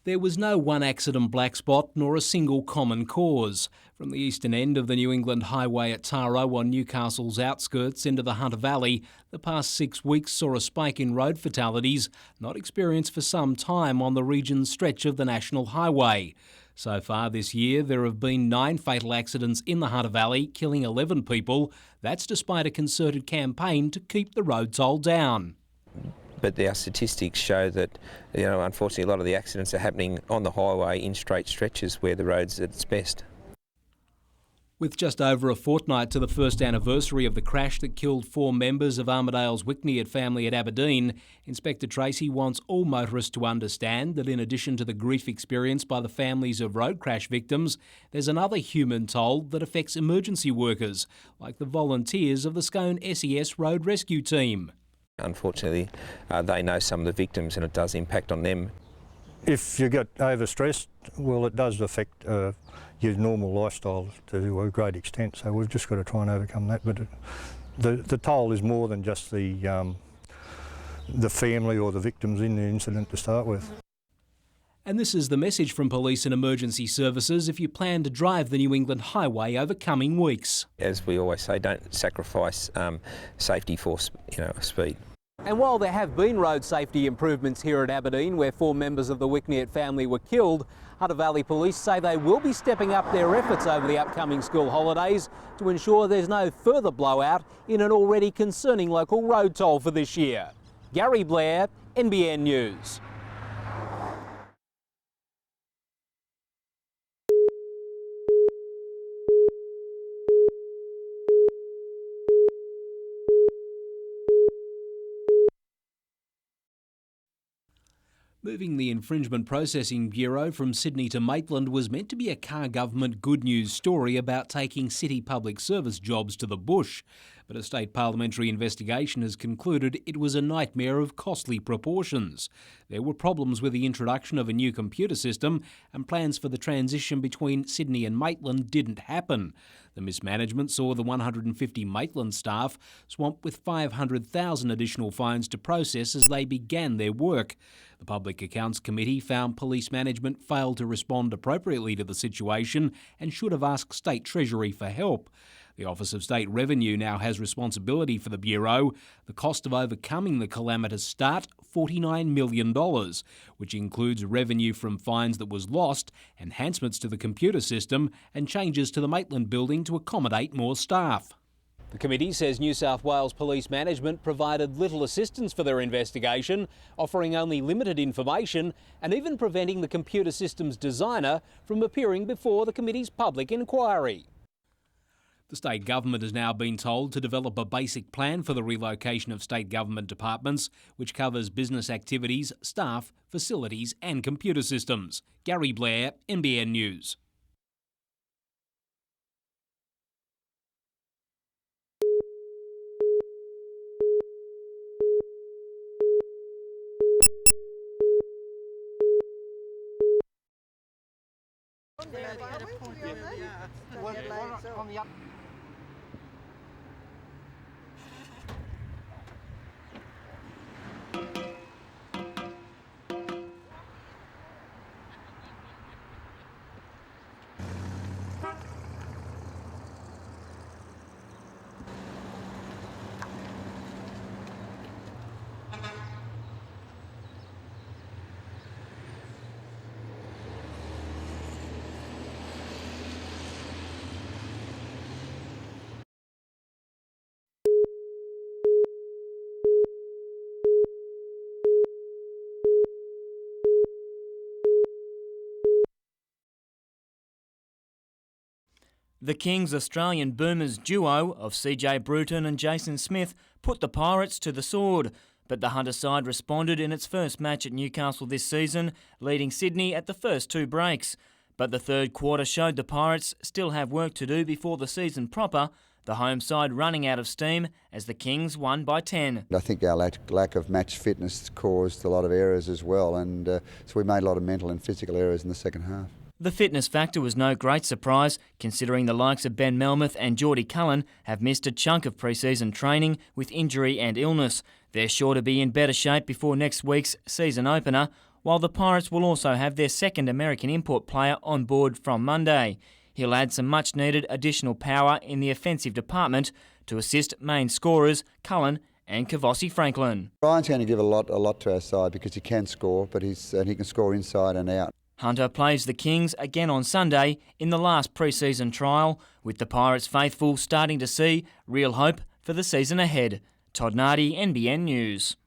There was no one accident black spot nor a single common cause. From the eastern end of the New England Highway at Taro on Newcastle's outskirts into the Hunter Valley, the past 6 weeks saw a spike in road fatalities not experienced for some time on the region's stretch of the National Highway. So far this year, there have been 9 fatal accidents in the Hunter Valley, killing 11 people. That's despite a concerted campaign to keep the road toll down. But our statistics show that, unfortunately a lot of the accidents are happening on the highway in straight stretches where the road's at its best. With just over a fortnight to the first anniversary of the crash that killed 4 members of Armidale's Wickneyard family at Aberdeen, Inspector Tracy wants all motorists to understand that in addition to the grief experienced by the families of road crash victims, there's another human toll that affects emergency workers, like the volunteers of the Scone SES Road Rescue Team. Unfortunately, they know some of the victims and it does impact on them. If you get overstressed, well, it does affect your normal lifestyle to a great extent, so we've just got to try and overcome that. But the toll is more than just the family or the victims in the incident to start with. And this is the message from police and emergency services if you plan to drive the New England Highway over coming weeks. As we always say, don't sacrifice safety for speed. And while there have been road safety improvements here at Aberdeen, where 4 members of the Wickneyard family were killed, Hunter Valley Police say they will be stepping up their efforts over the upcoming school holidays to ensure there's no further blowout in an already concerning local road toll for this year. Gary Blair, NBN News. Moving the Infringement Processing Bureau from Sydney to Maitland was meant to be a car government good news story about taking city public service jobs to the bush. But a state parliamentary investigation has concluded it was a nightmare of costly proportions. There were problems with the introduction of a new computer system, and plans for the transition between Sydney and Maitland didn't happen. The mismanagement saw the 150 Maitland staff swamped with 500,000 additional fines to process as they began their work. The Public Accounts Committee found police management failed to respond appropriately to the situation and should have asked State Treasury for help. The Office of State Revenue now has responsibility for the Bureau. The cost of overcoming the calamitous start, $49 million, which includes revenue from fines that was lost, enhancements to the computer system, and changes to the Maitland building to accommodate more staff. The committee says New South Wales Police Management provided little assistance for their investigation, offering only limited information and even preventing the computer system's designer from appearing before the committee's public inquiry. The state government has now been told to develop a basic plan for the relocation of state government departments, which covers business activities, staff, facilities and computer systems. Gary Blair, NBN News. The Kings Australian Boomers duo of CJ Bruton and Jason Smith put the Pirates to the sword, but the Hunter side responded in its first match at Newcastle this season, leading Sydney at the first 2 breaks. But the third quarter showed the Pirates still have work to do before the season proper, the home side running out of steam as the Kings won by 10. I think our lack of match fitness caused a lot of errors as well, and so we made a lot of mental and physical errors in the second half. The fitness factor was no great surprise, considering the likes of Ben Melmoth and Geordie Cullen have missed a chunk of pre-season training with injury and illness. They're sure to be in better shape before next week's season opener, while the Pirates will also have their second American import player on board from Monday. He'll add some much-needed additional power in the offensive department to assist main scorers Cullen and Kavossi Franklin. Ryan's going to give a lot to our side because he can score, but he can score inside and out. Hunter plays the Kings again on Sunday in the last pre-season trial, with the Pirates faithful starting to see real hope for the season ahead. Todd Nardi, NBN News.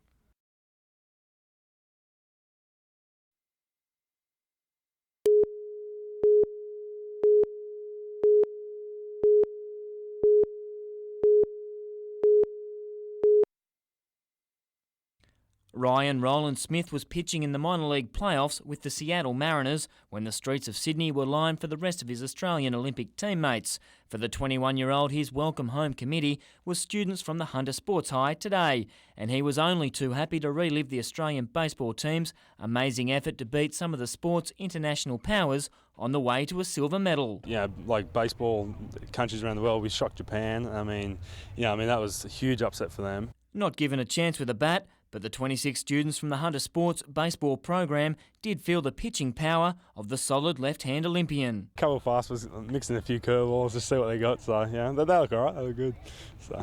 Ryan Roland Smith was pitching in the minor league playoffs with the Seattle Mariners when the streets of Sydney were lined for the rest of his Australian Olympic teammates. For the 21-year-old, his welcome home committee was students from the Hunter Sports High today, and he was only too happy to relive the Australian baseball team's amazing effort to beat some of the sport's international powers on the way to a silver medal. Yeah, like baseball countries around the world, we shocked Japan. That was a huge upset for them. Not given a chance with a bat, but the 26 students from the Hunter Sports baseball program did feel the pitching power of the solid left-hand Olympian. A couple of fastballs, mixing a few curveballs, just see what they got. So yeah, they look all right. They look good. So.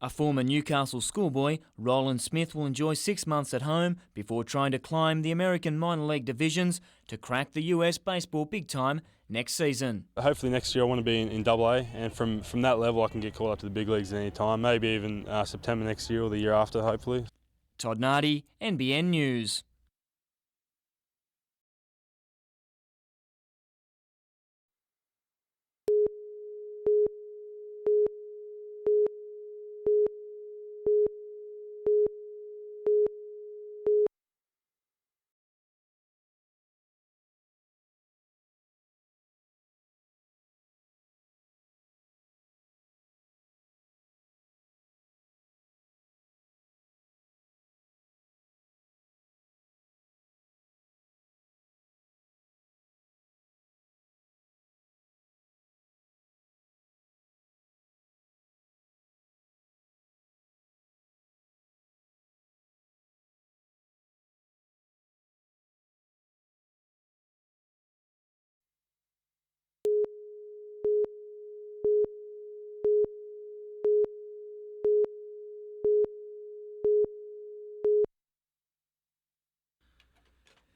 A former Newcastle schoolboy, Roland Smith will enjoy 6 months at home before trying to climb the American minor league divisions to crack the US baseball big time next season. Hopefully next year I want to be in AA, and from that level I can get called up to the big leagues at any time. Maybe even September next year or the year after, hopefully. Todd Nardi, NBN News.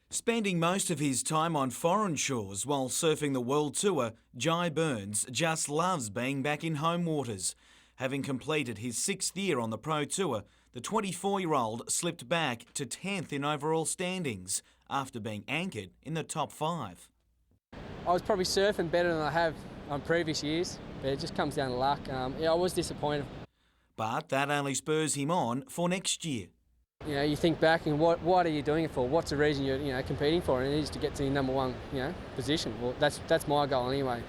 Spending most of his time on foreign shores while surfing the world tour, Jai Burns just loves being back in home waters. Having completed his 6th year on the Pro Tour, the 24-year-old slipped back to 10th in overall standings after being anchored in the top 5. I was probably surfing better than I have on previous years, but it just comes down to luck. I was disappointed. But that only spurs him on for next year. You think back and what are you doing it for? What's the reason you're competing for? And it is to get to the number 1 position. Well, that's my goal anyway.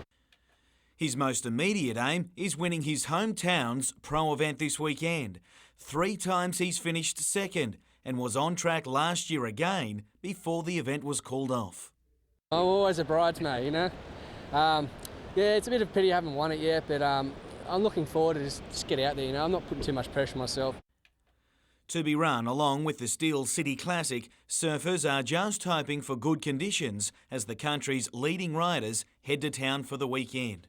His most immediate aim is winning his hometown's pro event this weekend. 3 times he's finished second and was on track last year again before the event was called off. I'm always a bridesmaid, Yeah, it's a bit of a pity I haven't won it yet, but I'm looking forward to just get out there. I'm not putting too much pressure on myself. To be run along with the Steel City Classic, surfers are just hoping for good conditions as the country's leading riders head to town for the weekend.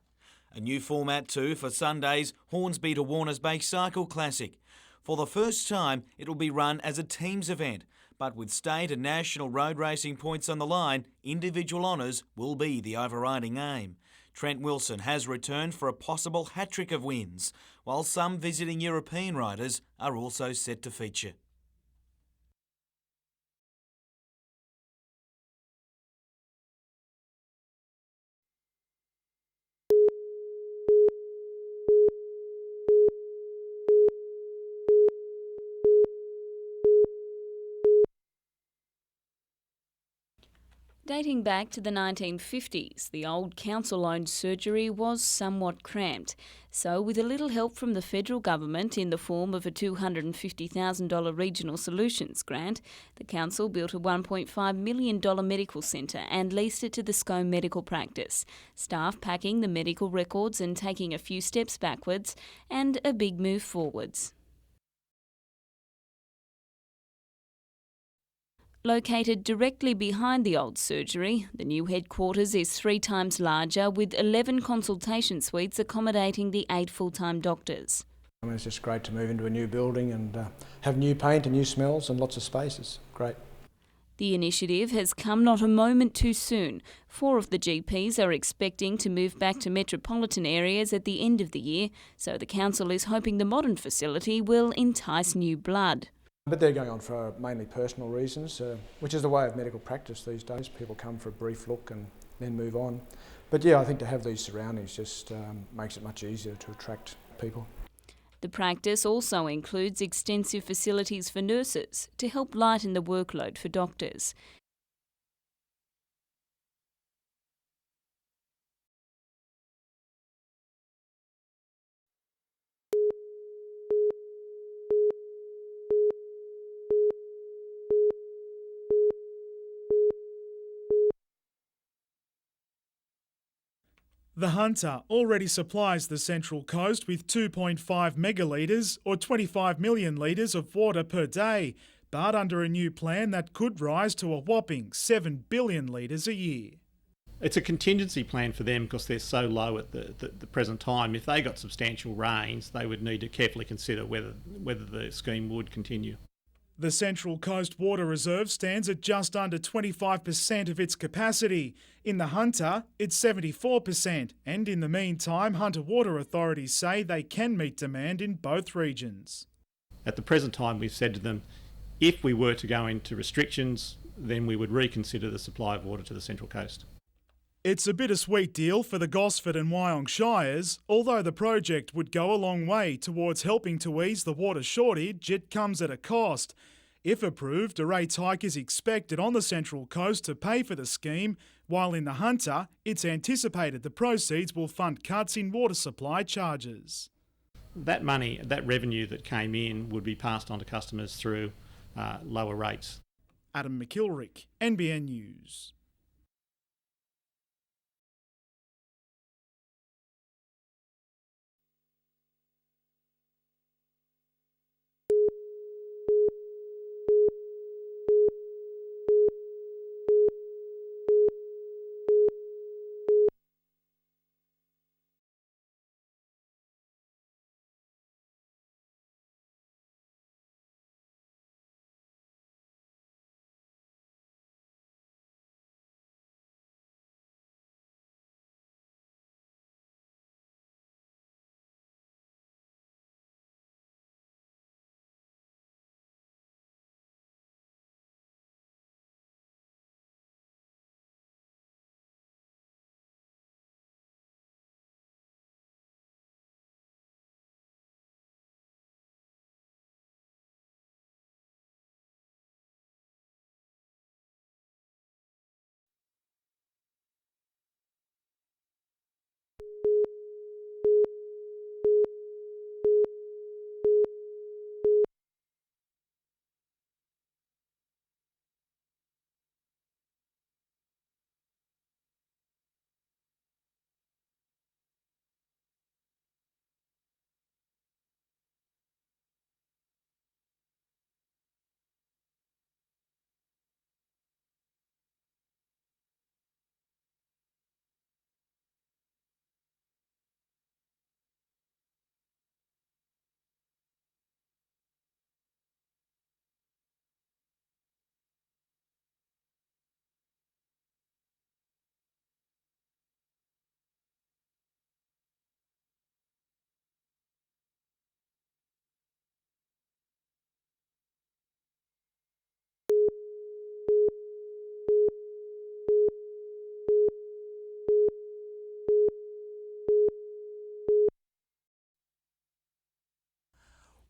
A new format too for Sunday's Hornsby to Warners Bay Cycle Classic. For the first time, it'll be run as a teams event, but with state and national road racing points on the line, individual honours will be the overriding aim. Trent Wilson has returned for a possible hat-trick of wins, while some visiting European riders are also set to feature. Dating back to the 1950s, the old council-owned surgery was somewhat cramped. So, with a little help from the federal government in the form of a $250,000 Regional Solutions grant, the council built a $1.5 million medical centre and leased it to the Scone Medical Practice, staff packing the medical records and taking a few steps backwards and a big move forwards. Located directly behind the old surgery, the new headquarters is 3 times larger with 11 consultation suites accommodating the 8 full-time doctors. I mean, it's just great to move into a new building and have new paint and new smells and lots of space. It's great. The initiative has come not a moment too soon. 4 of the GPs are expecting to move back to metropolitan areas at the end of the year, so the council is hoping the modern facility will entice new blood. But they're going on for mainly personal reasons, which is the way of medical practice these days. People come for a brief look and then move on. But yeah, I think to have these surroundings just makes it much easier to attract people. The practice also includes extensive facilities for nurses to help lighten the workload for doctors. The Hunter already supplies the Central Coast with 2.5 megalitres or 25 million litres of water per day, but under a new plan that could rise to a whopping 7 billion litres a year. It's a contingency plan for them because they're so low at the present time. If they got substantial rains, they would need to carefully consider whether the scheme would continue. The Central Coast Water Reserve stands at just under 25% of its capacity. In the Hunter, it's 74%, and in the meantime, Hunter water authorities say they can meet demand in both regions. At the present time, we've said to them, if we were to go into restrictions, then we would reconsider the supply of water to the Central Coast. It's a bittersweet deal for the Gosford and Wyong Shires. Although the project would go a long way towards helping to ease the water shortage, it comes at a cost. If approved, a rates hike is expected on the Central Coast to pay for the scheme, while in the Hunter, it's anticipated the proceeds will fund cuts in water supply charges. That money, that revenue that came in would be passed on to customers through lower rates. Adam McKilrick, NBN News.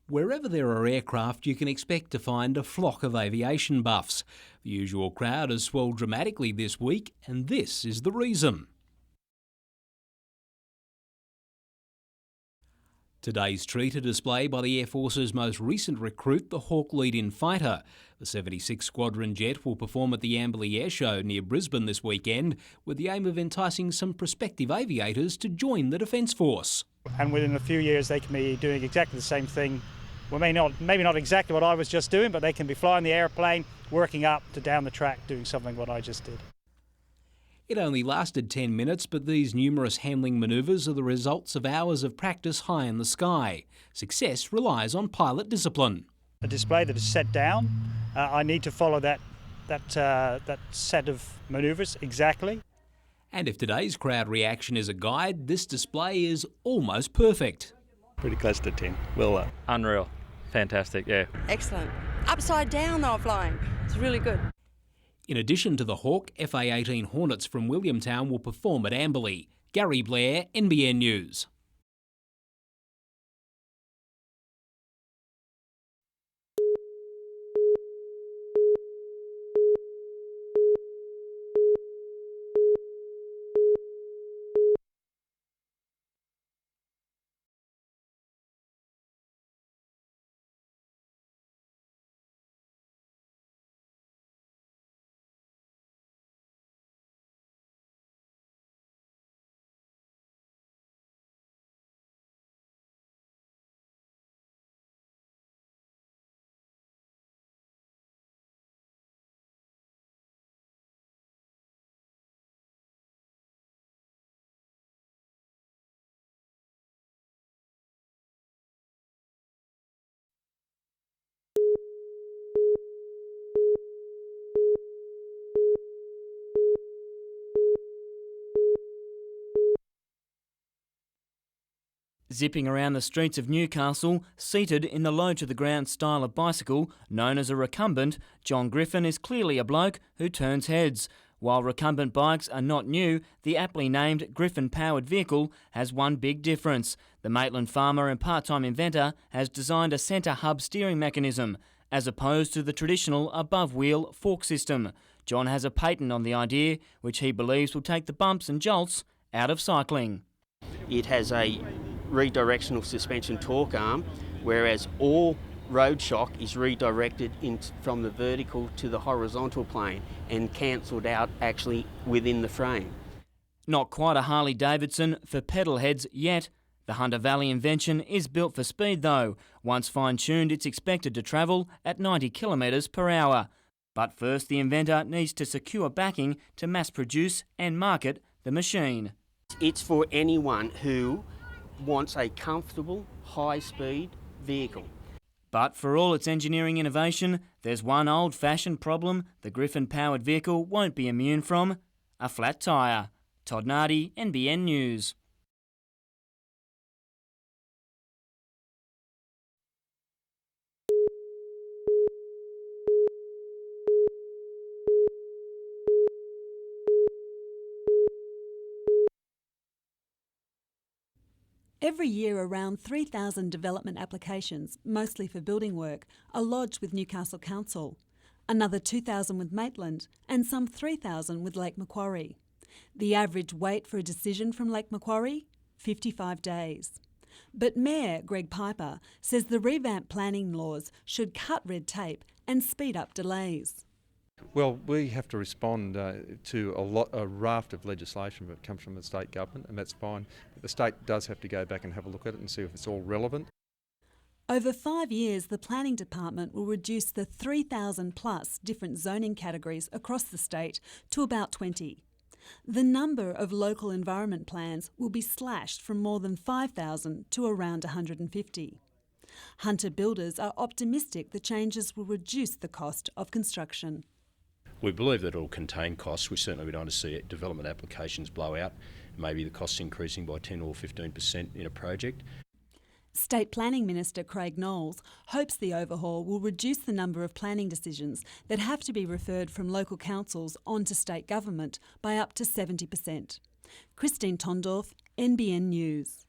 Wherever there are aircraft, you can expect to find a flock of aviation buffs. The usual crowd has swelled dramatically this week, and this is the reason. Today's treat, a display by the Air Force's most recent recruit, the Hawk lead-in fighter. The 76 Squadron jet will perform at the Amberley Air Show near Brisbane this weekend, with the aim of enticing some prospective aviators to join the Defence Force. And within a few years they can be doing exactly the same thing Well, maybe not exactly what I was just doing, but they can be flying the aeroplane, working up to down the track, doing something what I just did. It only lasted 10 minutes, but these numerous handling manoeuvres are the results of hours of practice high in the sky. Success relies on pilot discipline. A display that is set down, I need to follow that set of manoeuvres exactly. And if today's crowd reaction is a guide, this display is almost perfect. Pretty close to 10. Well done. Unreal. Fantastic, yeah. Excellent. Upside down they were flying. It's really good. In addition to the Hawk, FA-18 Hornets from Williamtown will perform at Amberley. Gary Blair, NBN News. Zipping around the streets of Newcastle, seated in the low-to-the-ground style of bicycle known as a recumbent, John Griffin is clearly a bloke who turns heads. While recumbent bikes are not new, the aptly named Griffin-powered vehicle has one big difference. The Maitland farmer and part-time inventor has designed a centre hub steering mechanism, as opposed to the traditional above-wheel fork system. John has a patent on the idea, which he believes will take the bumps and jolts out of cycling. It has a redirectional suspension torque arm, whereas all road shock is redirected from the vertical to the horizontal plane and cancelled out actually within the frame. Not quite a Harley-Davidson for pedal heads yet. The Hunter Valley invention is built for speed though. Once fine-tuned, it's expected to travel at 90 kilometres per hour. But first the inventor needs to secure backing to mass-produce and market the machine. It's for anyone who wants a comfortable, high-speed vehicle. But for all its engineering innovation, there's one old-fashioned problem the Griffin-powered vehicle won't be immune from: a flat tyre. Todd Nardi, NBN News. Every year around 3,000 development applications, mostly for building work, are lodged with Newcastle Council, another 2,000 with Maitland and some 3,000 with Lake Macquarie. The average wait for a decision from Lake Macquarie? 55 days. But Mayor Greg Piper says the revamped planning laws should cut red tape and speed up delays. Well, we have to respond to a raft of legislation that comes from the state government, and that's fine. But the state does have to go back and have a look at it and see if it's all relevant. Over 5 years, the Planning Department will reduce the 3,000 plus different zoning categories across the state to about 20. The number of local environment plans will be slashed from more than 5,000 to around 150. Hunter builders are optimistic the changes will reduce the cost of construction. We believe that it will contain costs. We certainly don't want to see development applications blow out, maybe the costs increasing by 10 or 15% in a project. State Planning Minister Craig Knowles hopes the overhaul will reduce the number of planning decisions that have to be referred from local councils onto state government by up to 70%. Christine Tondorf, NBN News.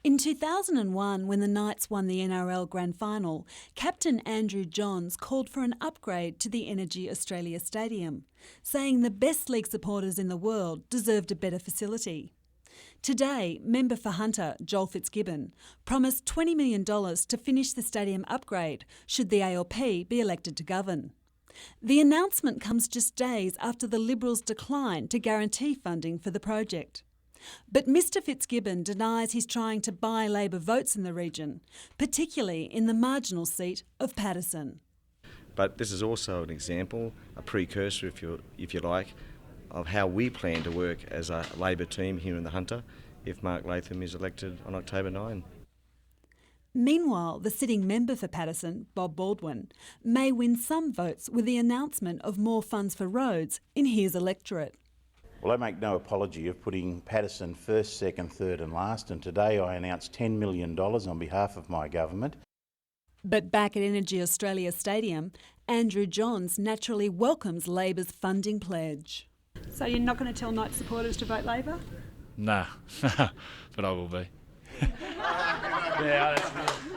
In 2001, when the Knights won the NRL Grand Final, Captain Andrew Johns called for an upgrade to the Energy Australia Stadium, saying the best league supporters in the world deserved a better facility. Today, member for Hunter, Joel Fitzgibbon, promised $20 million to finish the stadium upgrade should the ALP be elected to govern. The announcement comes just days after the Liberals declined to guarantee funding for the project. But Mr Fitzgibbon denies he's trying to buy Labor votes in the region, particularly in the marginal seat of Paterson. But this is also an example, a precursor, if you like, of how we plan to work as a Labor team here in the Hunter if Mark Latham is elected on October 9. Meanwhile, the sitting member for Paterson, Bob Baldwin, may win some votes with the announcement of more funds for roads in his electorate. Well, I make no apology of putting Paterson first, second, third and last, and today I announced $10 million on behalf of my government. But back at Energy Australia Stadium, Andrew Johns naturally welcomes Labor's funding pledge. So you're not going to tell Knight supporters to vote Labor? Nah, but I will be. Yeah, that's good.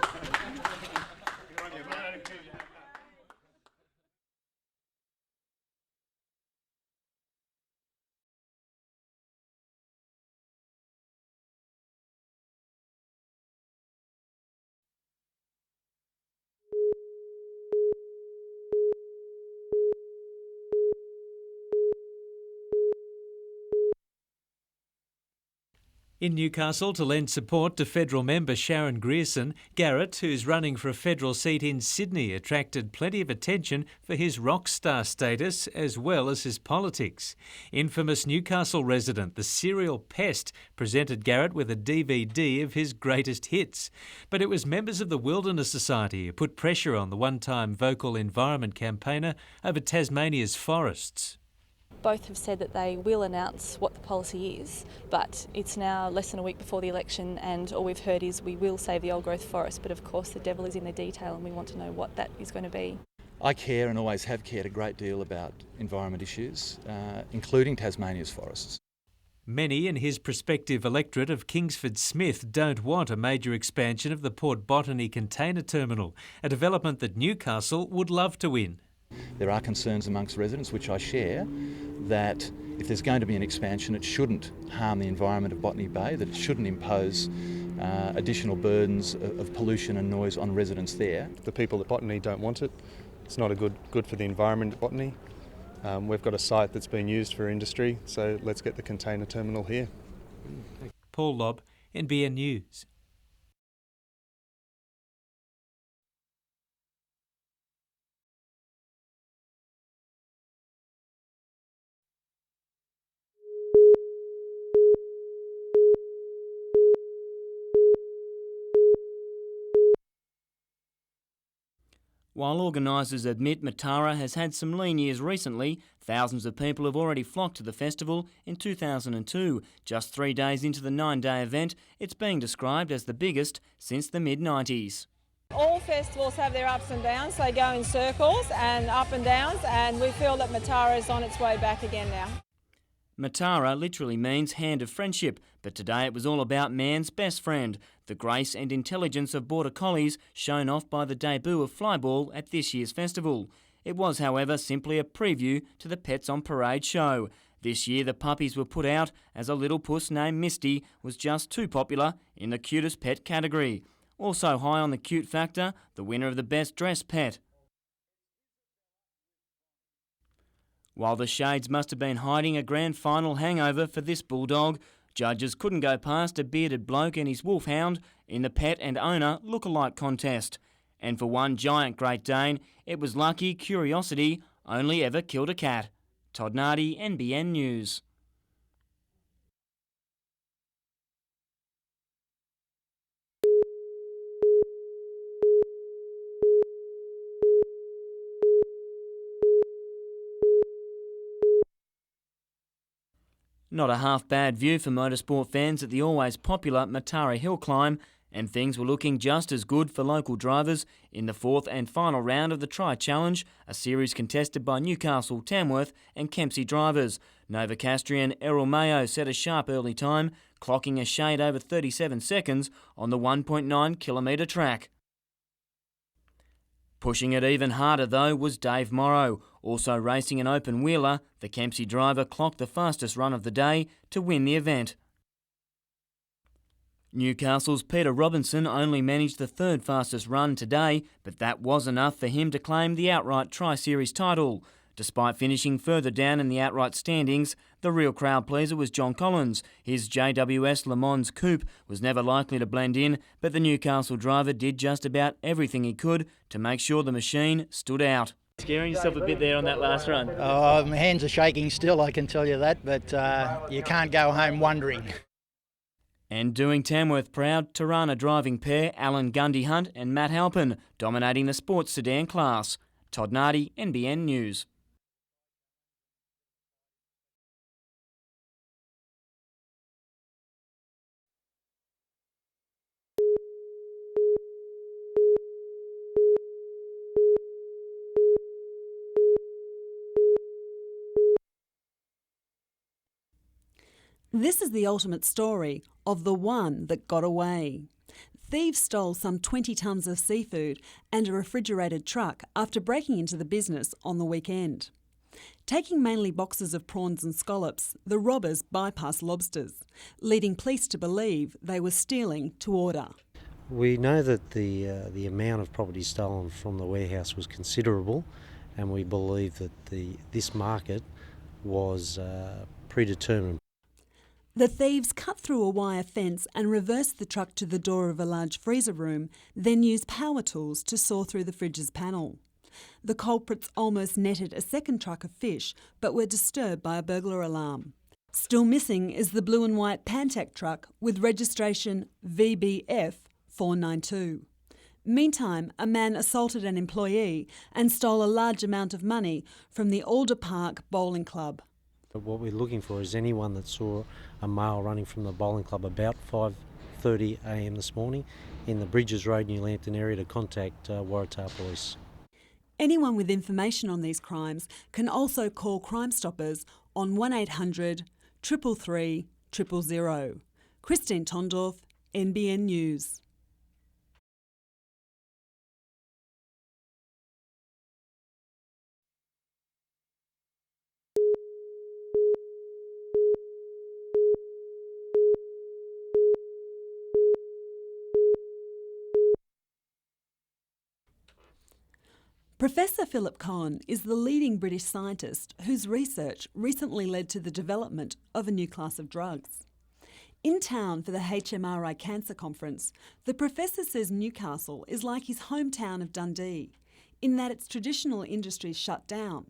In Newcastle, to lend support to federal member Sharon Grierson, Garrett, who's running for a federal seat in Sydney, attracted plenty of attention for his rock star status as well as his politics. Infamous Newcastle resident, the serial pest, presented Garrett with a DVD of his greatest hits. But it was members of the Wilderness Society who put pressure on the one-time vocal environment campaigner over Tasmania's forests. Both have said that they will announce what the policy is, but it's now less than a week before the election and all we've heard is we will save the old growth forest, but of course the devil is in the detail and we want to know what that is going to be. I care and always have cared a great deal about environment issues, including Tasmania's forests. Many in his prospective electorate of Kingsford Smith don't want a major expansion of the Port Botany container terminal, a development that Newcastle would love to win. There are concerns amongst residents, which I share, that if there's going to be an expansion, it shouldn't harm the environment of Botany Bay, that it shouldn't impose additional burdens of pollution and noise on residents there. The people at Botany don't want it. It's not good for the environment at Botany. We've got a site that's been used for industry, so let's get the container terminal here. Paul Lobb, NBN News. While organisers admit Matara has had some lean years recently, thousands of people have already flocked to the festival in 2002. Just 3 days into the 9-day event, it's being described as the biggest since the mid-90s. All festivals have their ups and downs. They go in circles and up and downs, and we feel that Matara is on its way back again now. Matara literally means hand of friendship, but today it was all about man's best friend, the grace and intelligence of Border Collies shown off by the debut of Flyball at this year's festival. It was, however, simply a preview to the Pets on Parade show. This year the puppies were put out as a little puss named Misty was just too popular in the cutest pet category. Also high on the cute factor, the winner of the best dressed pet. While the Shades must have been hiding a grand final hangover for this bulldog, judges couldn't go past a bearded bloke and his wolfhound in the pet and owner look-alike contest. And for one giant Great Dane, it was lucky Curiosity only ever killed a cat. Todd Nardi, NBN News. Not a half-bad view for motorsport fans at the always popular Matara Hill climb, and things were looking just as good for local drivers in the fourth and final round of the Tri-Challenge, a series contested by Newcastle, Tamworth and Kempsey drivers. Novocastrian Errol Mayo set a sharp early time, clocking a shade over 37 seconds on the 1.9 kilometre track. Pushing it even harder though was Dave Morrow. Also racing an open wheeler, the Kempsey driver clocked the fastest run of the day to win the event. Newcastle's Peter Robinson only managed the third fastest run today, but that was enough for him to claim the outright Tri-Series title. Despite finishing further down in the outright standings, the real crowd pleaser was John Collins. His JWS Le Mans Coupe was never likely to blend in, but the Newcastle driver did just about everything he could to make sure the machine stood out. Scaring yourself a bit there on that last run? Oh, my hands are shaking still, I can tell you that, but you can't go home wondering. And doing Tamworth proud, Tirana driving pair Alan Gundy Hunt and Matt Halpin dominating the sports sedan class. Todd Nardi, NBN News. This is the ultimate story of the one that got away. Thieves stole some 20 tonnes of seafood and a refrigerated truck after breaking into the business on the weekend. Taking mainly boxes of prawns and scallops, the robbers bypassed lobsters, leading police to believe they were stealing to order. We know that the amount of property stolen from the warehouse was considerable, and we believe that this market was predetermined. The thieves cut through a wire fence and reversed the truck to the door of a large freezer room, then used power tools to saw through the fridge's panel. The culprits almost netted a second truck of fish, but were disturbed by a burglar alarm. Still missing is the blue and white Pantac truck with registration VBF 492. Meantime, a man assaulted an employee and stole a large amount of money from the Alder Park Bowling Club. What we're looking for is anyone that saw a male running from the bowling club about 5:30 a.m. this morning in the Bridges Road, New Lambton area to contact Waratah Police. Anyone with information on these crimes can also call Crime Stoppers on 1800 333 000. Christine Tondorf, NBN News. Professor Philip Cohen is the leading British scientist whose research recently led to the development of a new class of drugs. In town for the HMRI Cancer Conference, the professor says Newcastle is like his hometown of Dundee, in that its traditional industries shut down.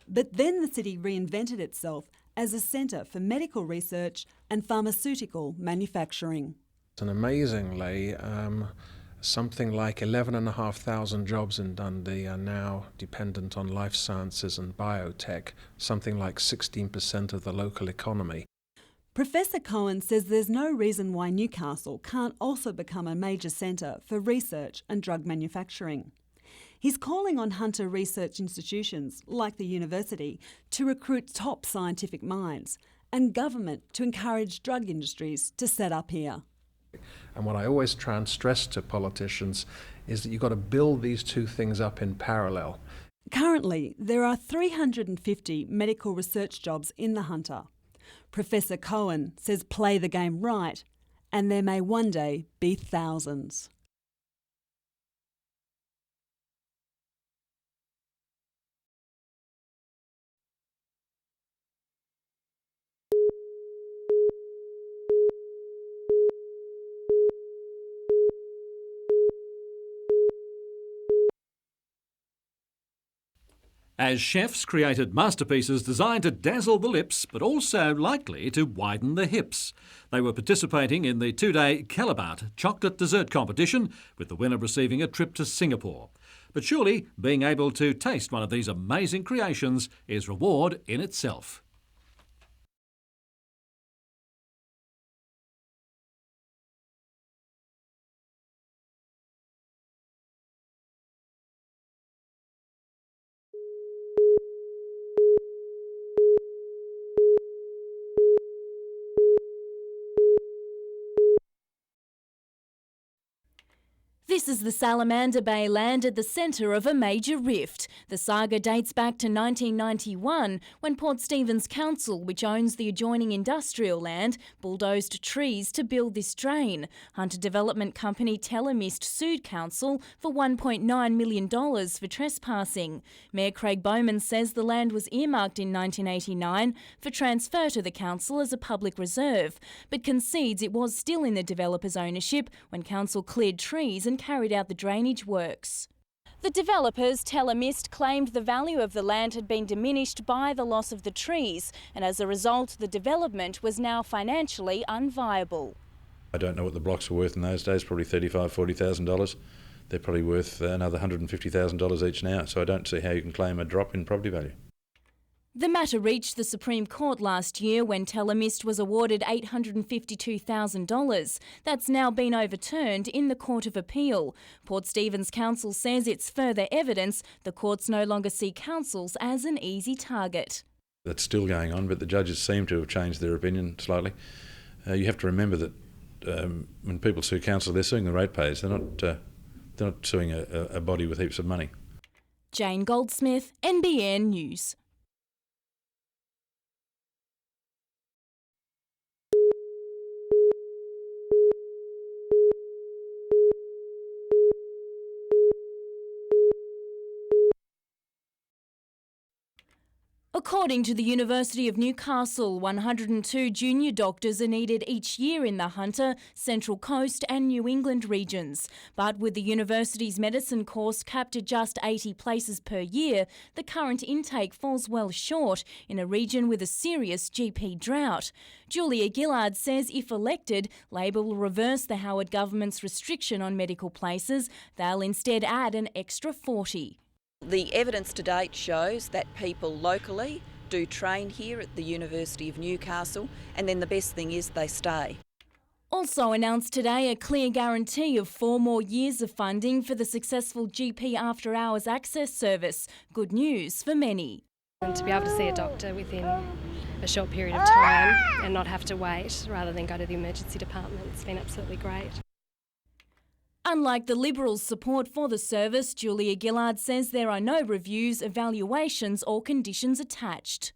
But then the city reinvented itself as a centre for medical research and pharmaceutical manufacturing. And amazingly, something like 11,500 jobs in Dundee are now dependent on life sciences and biotech, something like 16% of the local economy. Professor Cohen says there's no reason why Newcastle can't also become a major centre for research and drug manufacturing. He's calling on Hunter research institutions, like the university, to recruit top scientific minds, and government to encourage drug industries to set up here. And what I always try and stress to politicians is that you've got to build these two things up in parallel. Currently, there are 350 medical research jobs in the Hunter. Professor Cohen says play the game right, and there may one day be thousands. As chefs created masterpieces designed to dazzle the lips but also likely to widen the hips. They were participating in the two-day Calabat chocolate dessert competition, with the winner receiving a trip to Singapore. But surely being able to taste one of these amazing creations is reward in itself. This is the Salamander Bay land at the centre of a major rift. The saga dates back to 1991 when Port Stephens Council, which owns the adjoining industrial land, bulldozed trees to build this drain. Hunter development company Telemist sued council for $1.9 million for trespassing. Mayor Craig Bowman says the land was earmarked in 1989 for transfer to the council as a public reserve, but concedes it was still in the developer's ownership when council cleared trees and carried out the drainage works. The developers, Telemist, claimed the value of the land had been diminished by the loss of the trees, and as a result the development was now financially unviable. I don't know what the blocks were worth in those days, probably $35,000, $40,000. They're probably worth another $150,000 each now, so I don't see how you can claim a drop in property value. The matter reached the Supreme Court last year when Telemist was awarded $852,000. That's now been overturned in the Court of Appeal. Port Stephens Council says it's further evidence the courts no longer see councils as an easy target. That's still going on, but the judges seem to have changed their opinion slightly. You have to remember that when people sue council, they're suing the ratepayers. They're not suing a body with heaps of money. Jane Goldsmith, NBN News. According to the University of Newcastle, 102 junior doctors are needed each year in the Hunter, Central Coast and New England regions. But with the university's medicine course capped at just 80 places per year, the current intake falls well short in a region with a serious GP drought. Julia Gillard says if elected, Labor will reverse the Howard government's restriction on medical places. They'll instead add an extra 40. The evidence to date shows that people locally do train here at the University of Newcastle, and then the best thing is they stay. Also announced today a clear guarantee of 4 more years of funding for the successful GP After Hours Access service. Good news for many. And to be able to see a doctor within a short period of time and not have to wait rather than go to the emergency department, it's been absolutely great. Unlike the Liberals' support for the service, Julia Gillard says there are no reviews, evaluations or conditions attached.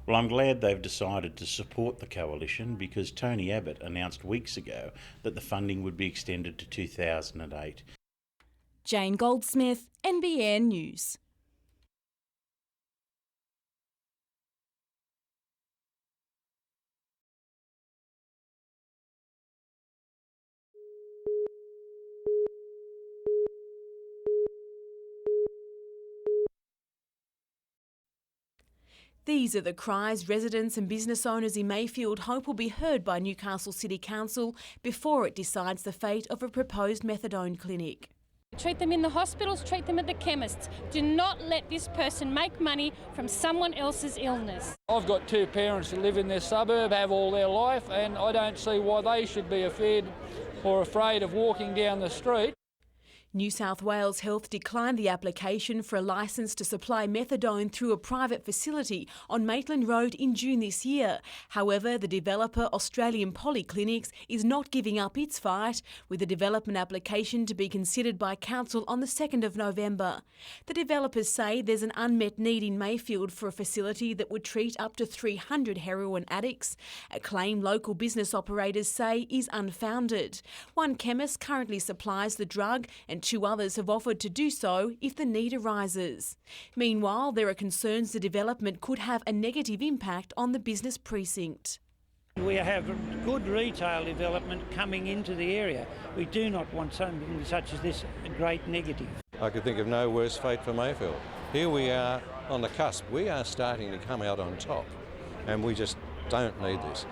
Well, I'm glad they've decided to support the coalition because Tony Abbott announced weeks ago that the funding would be extended to 2008. Jane Goldsmith, NBN News. These are the cries residents and business owners in Mayfield hope will be heard by Newcastle City Council before it decides the fate of a proposed methadone clinic. Treat them in the hospitals, treat them at the chemists. Do not let this person make money from someone else's illness. I've got 2 parents that live in this suburb, have all their life, and I don't see why they should be afraid of walking down the street. New South Wales Health declined the application for a licence to supply methadone through a private facility on Maitland Road in June this year. However, the developer Australian Polyclinics is not giving up its fight, with a development application to be considered by Council on the 2nd of November. The developers say there's an unmet need in Mayfield for a facility that would treat up to 300 heroin addicts, a claim local business operators say is unfounded. One chemist currently supplies the drug and 2 others have offered to do so if the need arises. Meanwhile, there are concerns the development could have a negative impact on the business precinct. We have good retail development coming into the area. We do not want something such as this a great negative. I could think of no worse fate for Mayfield. Here we are on the cusp. We are starting to come out on top, and we just don't need this.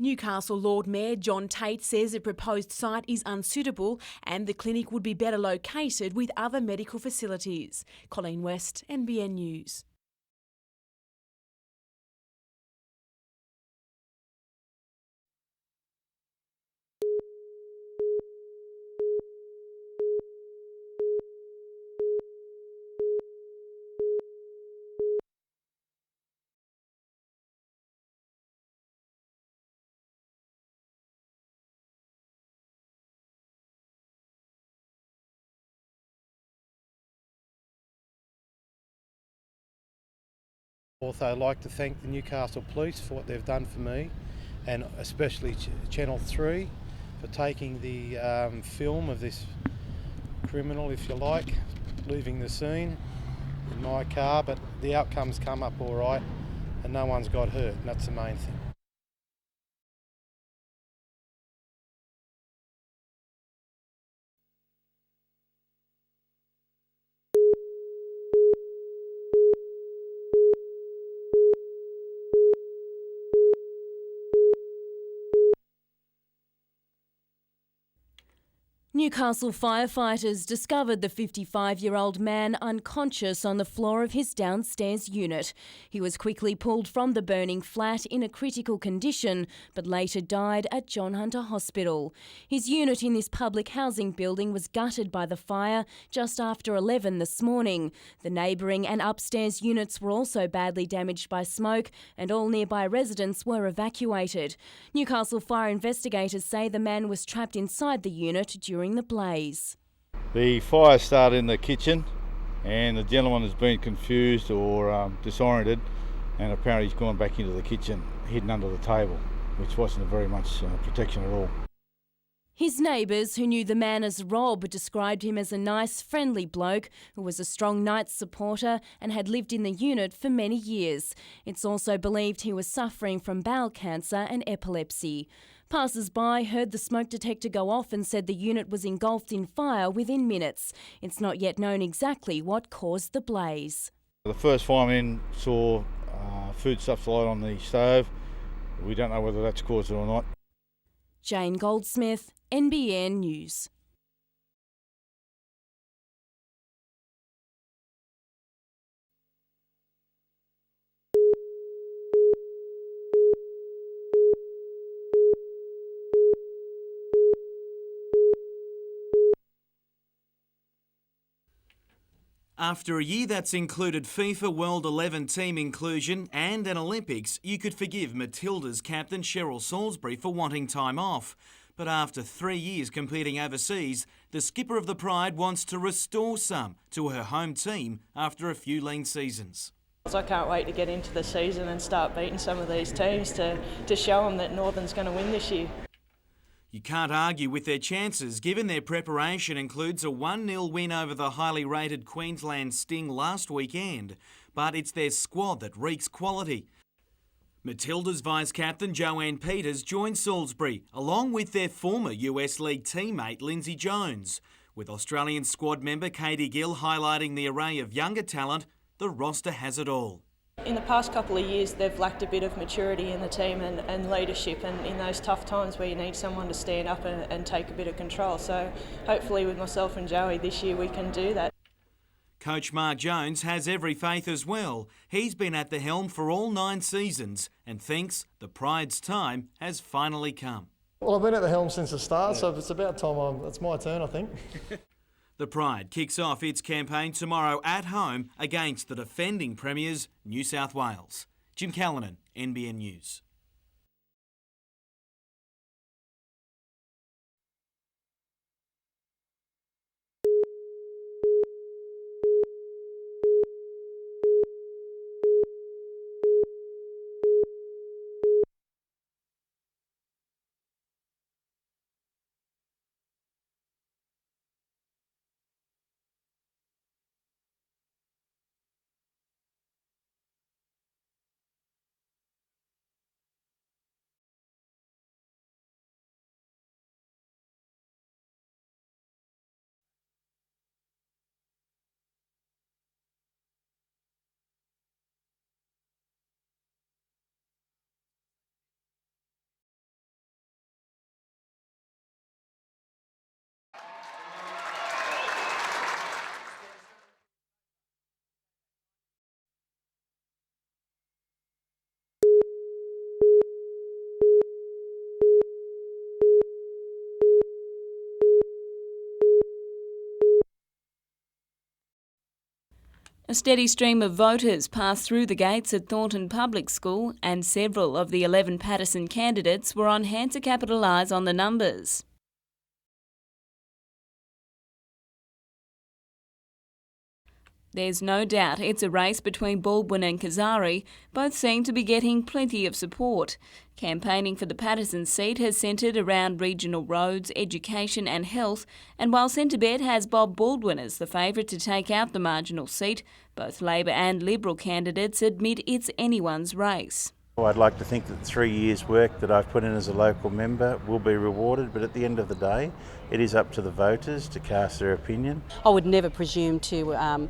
Newcastle Lord Mayor John Tate says the proposed site is unsuitable and the clinic would be better located with other medical facilities. Colleen West, NBN News. Also, I'd like to thank the Newcastle Police for what they've done for me, and especially Channel 3 for taking the film of this criminal, if you like, leaving the scene in my car, but the outcome's come up all right and no one's got hurt, and that's the main thing. Newcastle firefighters discovered the 55-year-old man unconscious on the floor of his downstairs unit. He was quickly pulled from the burning flat in a critical condition, but later died at John Hunter Hospital. His unit in this public housing building was gutted by the fire just after 11 this morning. The neighbouring and upstairs units were also badly damaged by smoke, and all nearby residents were evacuated. Newcastle fire investigators say the man was trapped inside the unit during the blaze. The fire started in the kitchen and the gentleman has been confused or disoriented, and apparently he's gone back into the kitchen, hidden under the table, which wasn't very much protection at all. His neighbours, who knew the man as Rob, described him as a nice, friendly bloke who was a strong Knights supporter and had lived in the unit for many years. It's also believed he was suffering from bowel cancer and epilepsy. Passers-by heard the smoke detector go off and said the unit was engulfed in fire within minutes. It's not yet known exactly what caused the blaze. The first fireman saw foodstuffs light on the stove. We don't know whether that's caused it or not. Jane Goldsmith, NBN News. After a year that's included FIFA World 11 team inclusion and an Olympics, you could forgive Matilda's captain Cheryl Salisbury for wanting time off. But after 3 years competing overseas, the skipper of the Pride wants to restore some to her home team after a few lean seasons. I can't wait to get into the season and start beating some of these teams to show them that Northern's going to win this year. You can't argue with their chances, given their preparation includes a 1-0 win over the highly rated Queensland Sting last weekend. But it's their squad that reeks quality. Matilda's vice-captain Joanne Peters joined Salisbury, along with their former US League teammate Lindsay Jones, with Australian squad member Katie Gill highlighting the array of younger talent. The roster has it all. In the past couple of years, they've lacked a bit of maturity in the team and leadership, and in those tough times where you need someone to stand up and take a bit of control. So hopefully with myself and Joey this year we can do that. Coach Mark Jones has every faith as well. He's been at the helm for all 9 seasons and thinks the Pride's time has finally come. Well, I've been at the helm since the start, so it's about time it's my turn, I think. The Pride kicks off its campaign tomorrow at home against the defending premiers, New South Wales. Jim Callanan, NBN News. A steady stream of voters passed through the gates at Thornton Public School, and several of the 11 Patterson candidates were on hand to capitalise on the numbers. There's no doubt it's a race between Baldwin and Kazari. Both seem to be getting plenty of support. Campaigning for the Patterson seat has centred around regional roads, education and health, and while Centrebet has Bob Baldwin as the favourite to take out the marginal seat, both Labor and Liberal candidates admit it's anyone's race. I'd like to think that 3 years' work that I've put in as a local member will be rewarded, but at the end of the day, it is up to the voters to cast their opinion. I would never presume to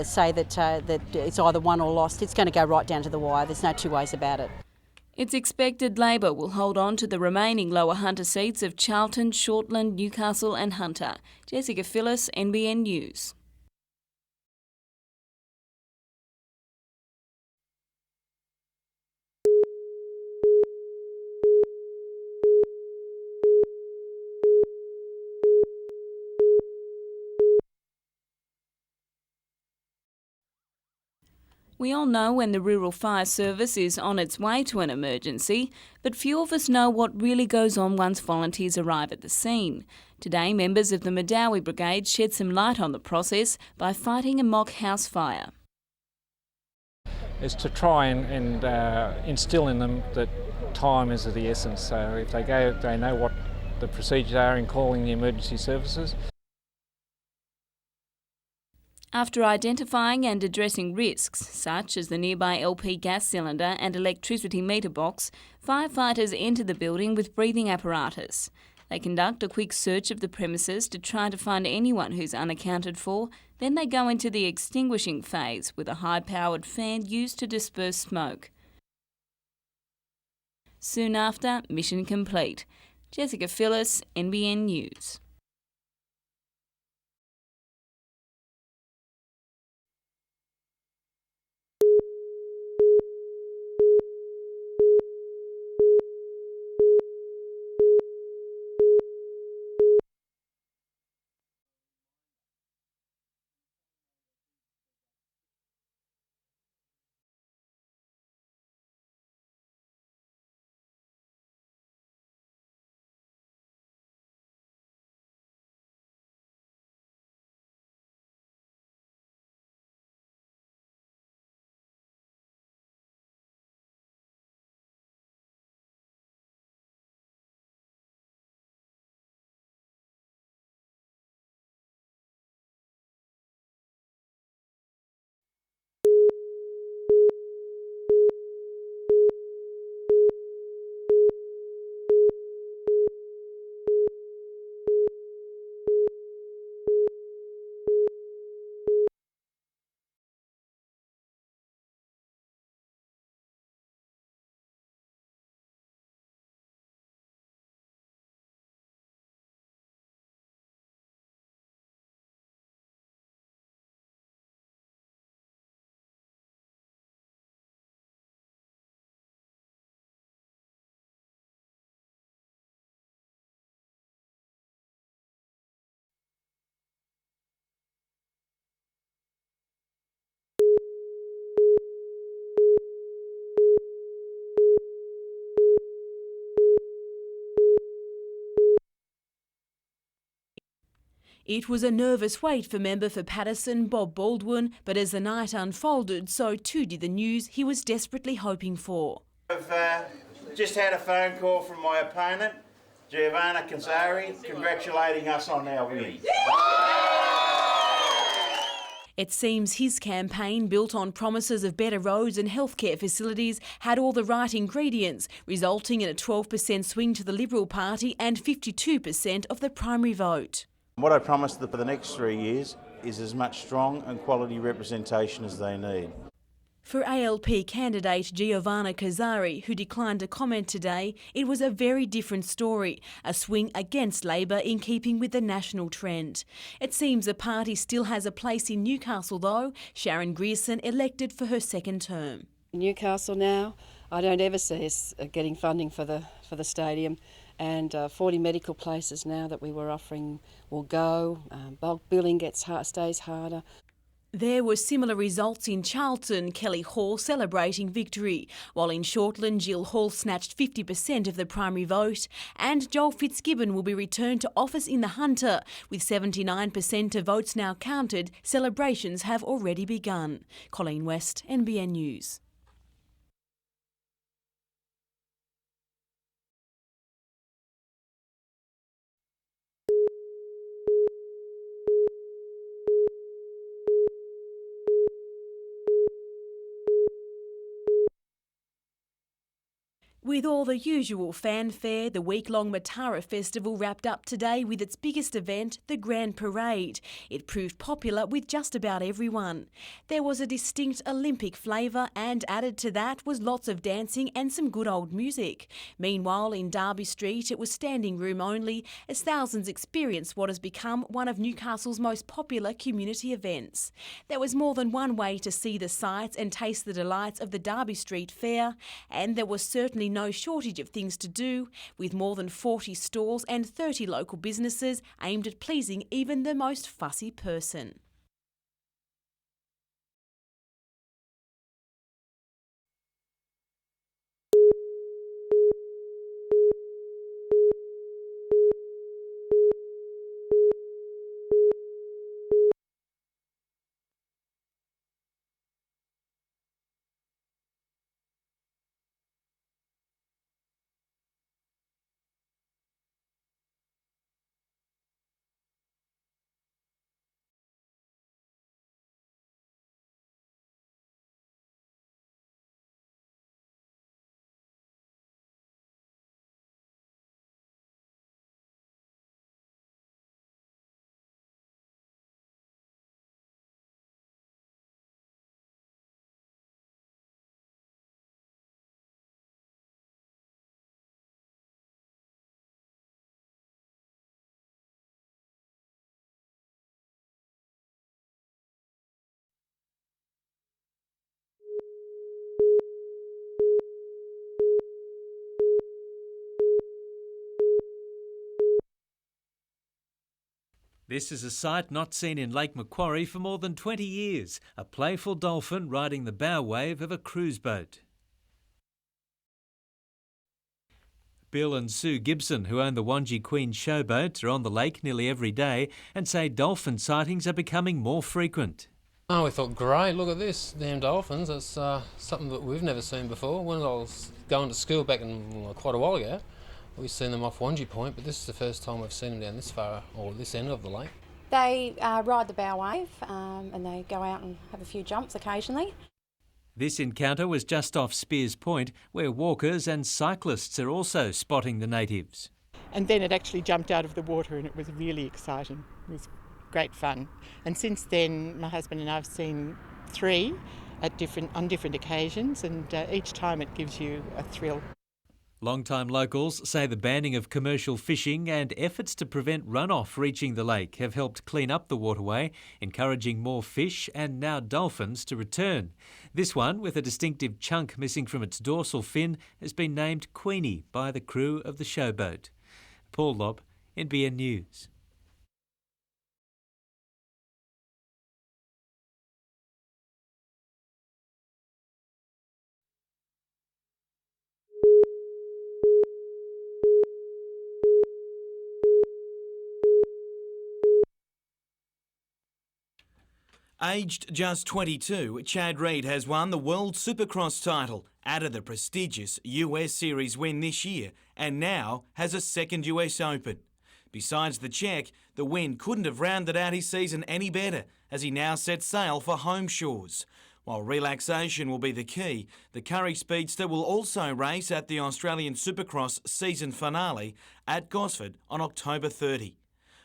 say that it's either won or lost. It's going to go right down to the wire. There's no two ways about it. It's expected Labor will hold on to the remaining lower Hunter seats of Charlton, Shortland, Newcastle and Hunter. Jessica Phillis, NBN News. We all know when the Rural Fire Service is on its way to an emergency, but few of us know what really goes on once volunteers arrive at the scene. Today, members of the Madawi Brigade shed some light on the process by fighting a mock house fire. Is to try and instil in them that time is of the essence. So if they go, they know what the procedures are in calling the emergency services. After identifying and addressing risks, such as the nearby LP gas cylinder and electricity meter box, firefighters enter the building with breathing apparatus. They conduct a quick search of the premises to try to find anyone who's unaccounted for, then they go into the extinguishing phase with a high-powered fan used to disperse smoke. Soon after, mission complete. Jessica Phillis, NBN News. It was a nervous wait for member for Patterson, Bob Baldwin, but as the night unfolded, so too did the news he was desperately hoping for. I've just had a phone call from my opponent, Giovanna Kazari, congratulating us on our win. It seems his campaign, built on promises of better roads and healthcare facilities, had all the right ingredients, resulting in a 12% swing to the Liberal Party and 52% of the primary vote. What I promised for the next 3 years is as much strong and quality representation as they need. For ALP candidate Giovanna Kazari, who declined to comment today, it was a very different story, a swing against Labor in keeping with the national trend. It seems the party still has a place in Newcastle though, Sharon Grierson elected for her second term. Newcastle now, I don't ever see us getting funding for the stadium, and 40 medical places now that we were offering will go. Bulk billing stays harder. There were similar results in Charlton, Kelly Hall celebrating victory, while in Shortland, Jill Hall snatched 50% of the primary vote, and Joel Fitzgibbon will be returned to office in the Hunter. With 79% of votes now counted, celebrations have already begun. Colleen West, NBN News. With all the usual fanfare, the week-long Matara Festival wrapped up today with its biggest event, the Grand Parade. It proved popular with just about everyone. There was a distinct Olympic flavour, and added to that was lots of dancing and some good old music. Meanwhile, in Derby Street, it was standing room only, as thousands experienced what has become one of Newcastle's most popular community events. There was more than one way to see the sights and taste the delights of the Derby Street Fair, and there was certainly no shortage of things to do, with more than 40 stalls and 30 local businesses aimed at pleasing even the most fussy person. This is a sight not seen in Lake Macquarie for more than 20 years, a playful dolphin riding the bow wave of a cruise boat. Bill and Sue Gibson, who own the Wanji Queen showboat, are on the lake nearly every day and say dolphin sightings are becoming more frequent. Oh, we thought, great, look at this, damn dolphins. It's something that we've never seen before. When I was going to school back quite a while ago, we've seen them off Wanji Point, but this is the first time we've seen them down this far, or this end of the lake. They ride the bow wave and they go out and have a few jumps occasionally. This encounter was just off Spears Point, where walkers and cyclists are also spotting the natives. And then it actually jumped out of the water and it was really exciting. It was great fun. And since then, my husband and I have seen 3 on different occasions, and each time it gives you a thrill. Long-time locals say the banning of commercial fishing and efforts to prevent runoff reaching the lake have helped clean up the waterway, encouraging more fish and now dolphins to return. This one, with a distinctive chunk missing from its dorsal fin, has been named Queenie by the crew of the showboat. Paul Lobb, NBN News. Aged just 22, Chad Reed has won the World Supercross title, added the prestigious US Series win this year, and now has a second US Open. Besides the check, the win couldn't have rounded out his season any better, as he now sets sail for home shores. While relaxation will be the key, the Curry Speedster will also race at the Australian Supercross season finale at Gosford on October 30.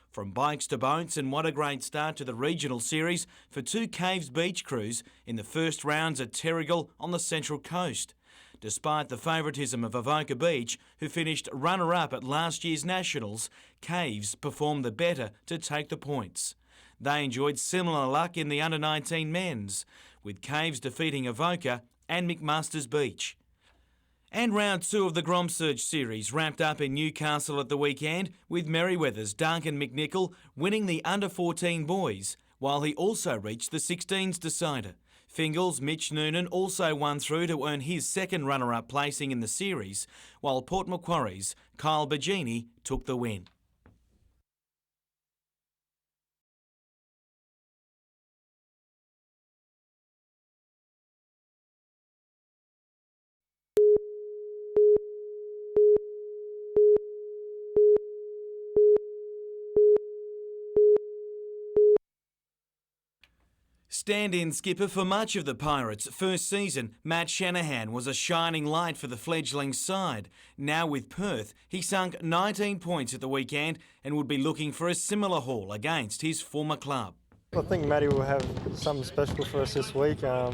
From bikes to boats, and what a great start to the regional series for 2 Caves beach crews in the first rounds at Terrigal on the Central Coast. Despite the favouritism of Avoca Beach, who finished runner-up at last year's Nationals, Caves performed the better to take the points. They enjoyed similar luck in the under-19 men's, with Caves defeating Avoca and McMaster's Beach. And round 2 of the Grom Surge series wrapped up in Newcastle at the weekend, with Merryweather's Duncan McNichol winning the under-14 boys, while he also reached the 16s decider. Fingal's Mitch Noonan also won through to earn his second runner-up placing in the series, while Port Macquarie's Kyle Bagini took the win. Stand-in skipper for much of the Pirates' first season, Matt Shanahan was a shining light for the fledgling side. Now with Perth, he sunk 19 points at the weekend and would be looking for a similar haul against his former club. I think Matty will have something special for us this week. I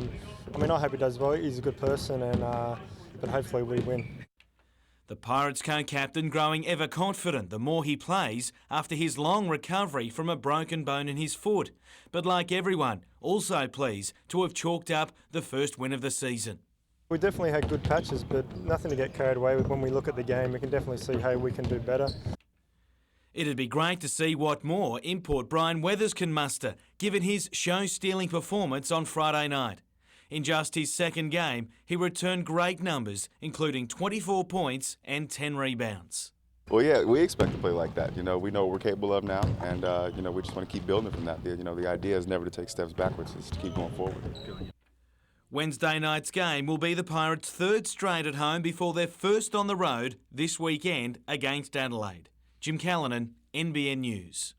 hope he does well. He's a good person, but hopefully we win. The Pirates co-captain growing ever confident the more he plays after his long recovery from a broken bone in his foot. But like everyone, also pleased to have chalked up the first win of the season. We definitely had good patches, but nothing to get carried away with. When we look at the game, we can definitely see how we can do better. It'd be great to see what more import Brian Weathers can muster, given his show-stealing performance on Friday night. In just his second game, he returned great numbers, including 24 points and 10 rebounds. Well, yeah, we expect to play like that. We know what we're capable of now, and we just want to keep building from that. The idea is never to take steps backwards; it's to keep going forward. Wednesday night's game will be the Pirates' third straight at home before their first on the road this weekend against Adelaide. Jim Callanan, NBN News.